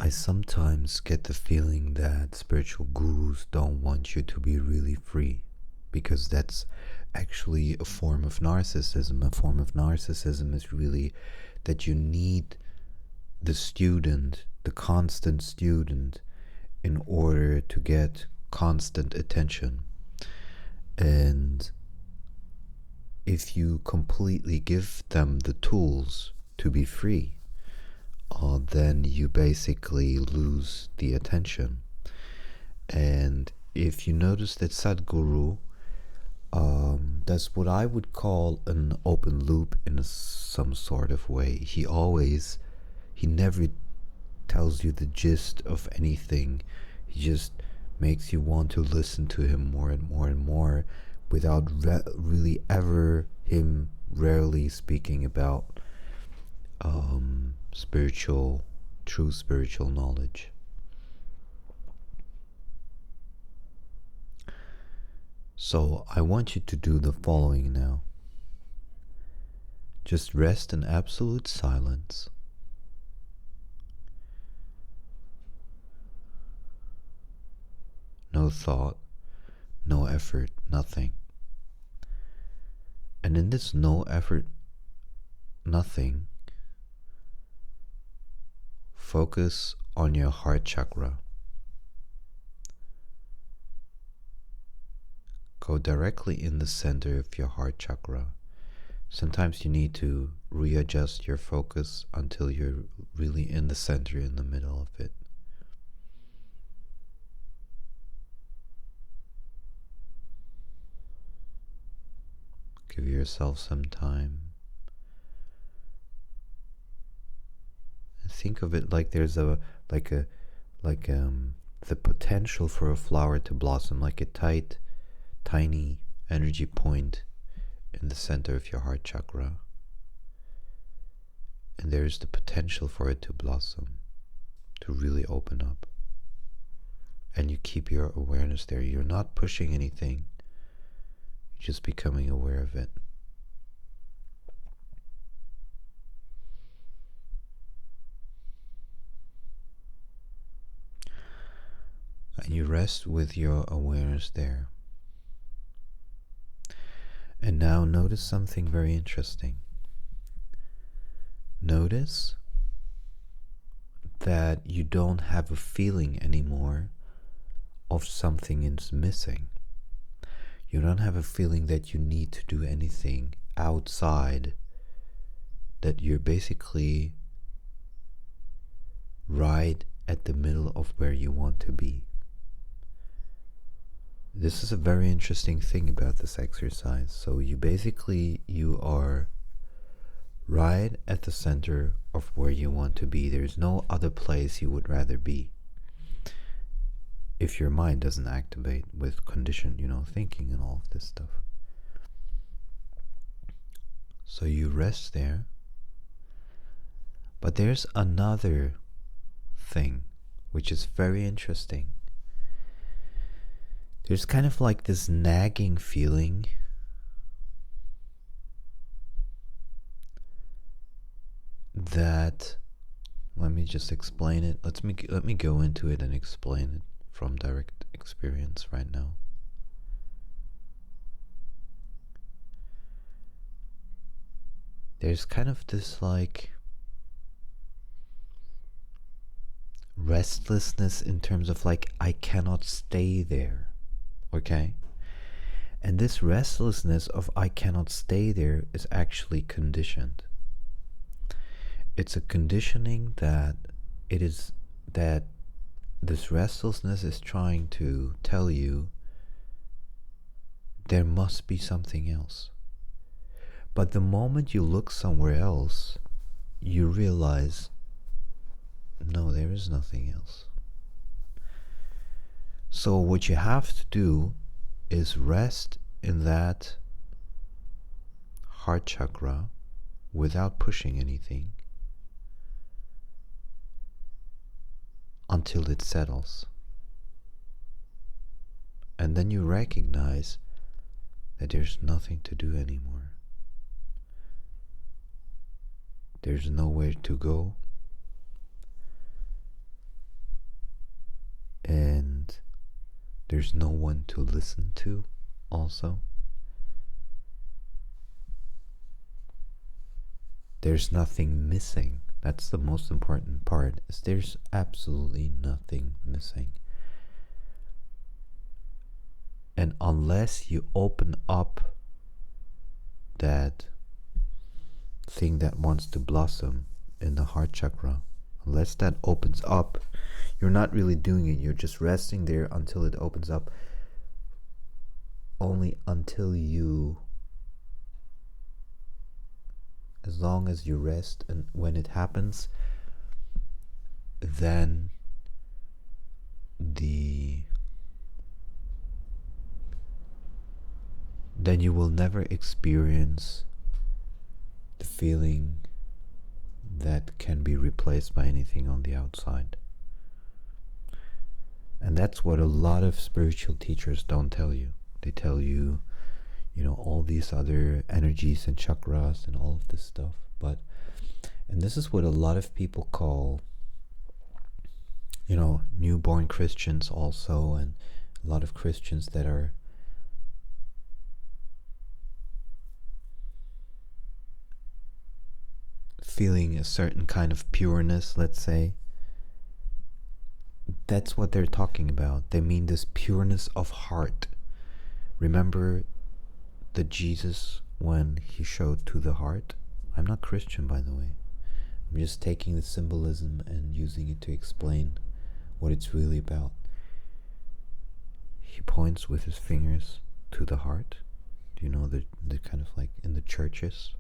I sometimes get the feeling that spiritual gurus don't want you to be really free, because that's actually a form of narcissism. A form of narcissism is really that you need the student, the constant student, in order to get constant attention. And if you completely give them the tools to be free, then you basically lose the attention. And if you notice that Sadhguru does what I would call an open loop in some sort of way. He never tells you the gist of anything. He just makes you want to listen to him more and more and more, without really ever him rarely speaking about true spiritual knowledge. So I want you to do the following now. Just rest in absolute silence. No thought, no effort, nothing. And in this no effort, nothing, focus on your heart chakra. Go directly in the center of your heart chakra. Sometimes you need to readjust your focus until you're really in the center, in the middle of it. Give yourself some time. And think of it like there's the potential for a flower to blossom, like a tiny energy point in the center of your heart chakra. And there's the potential for it to blossom, to really open up. And you keep your awareness there. You're not pushing anything. You're just becoming aware of it. And you rest with your awareness there. And now notice something very interesting. Notice that you don't have a feeling anymore of something is missing. You don't have a feeling that you need to do anything outside, that you're basically right at the middle of where you want to be. This is a very interesting thing about this exercise. So you are right at the center of where you want to be. There's no other place you would rather be, if your mind doesn't activate with conditioned, thinking and all of this stuff. So you rest there. But there's another thing which is very interesting. There's kind of like this nagging feeling that, let me just explain it. Let me go into it and explain it from direct experience right now. There's kind of this like restlessness in terms of like, I cannot stay there. Okay? And this restlessness of I cannot stay there is actually conditioned. It's a conditioning that this restlessness is trying to tell you there must be something else. But the moment you look somewhere else, you realize, no, there is nothing else. So what you have to do is rest in that heart chakra without pushing anything until it settles. And then you recognize that there's nothing to do anymore. There's nowhere to go. There's no one to listen to also. There's nothing missing. That's the most important part, is there's absolutely nothing missing. And unless you open up that thing that wants to blossom in the heart chakra, unless that opens up, you're not really doing it. You're just resting there until it opens up. Only until you, as long as you rest, and when it happens, then you will never experience the feeling that can be replaced by anything on the outside. And that's what a lot of spiritual teachers don't tell you. They tell you, all these other energies and chakras and all of this stuff. And this is what a lot of people call, newborn Christians also, and a lot of Christians that are feeling a certain kind of pureness, let's say. That's what they're talking about. They mean this pureness of heart. Remember the Jesus when he showed to the heart? I'm not Christian, by the way. I'm just taking the symbolism and using it to explain what it's really about. He points with his fingers to the heart. Do you know the kind of like in the churches?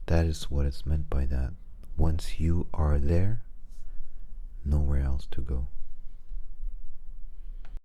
That is what is meant by that. Once you are there, nowhere else to go.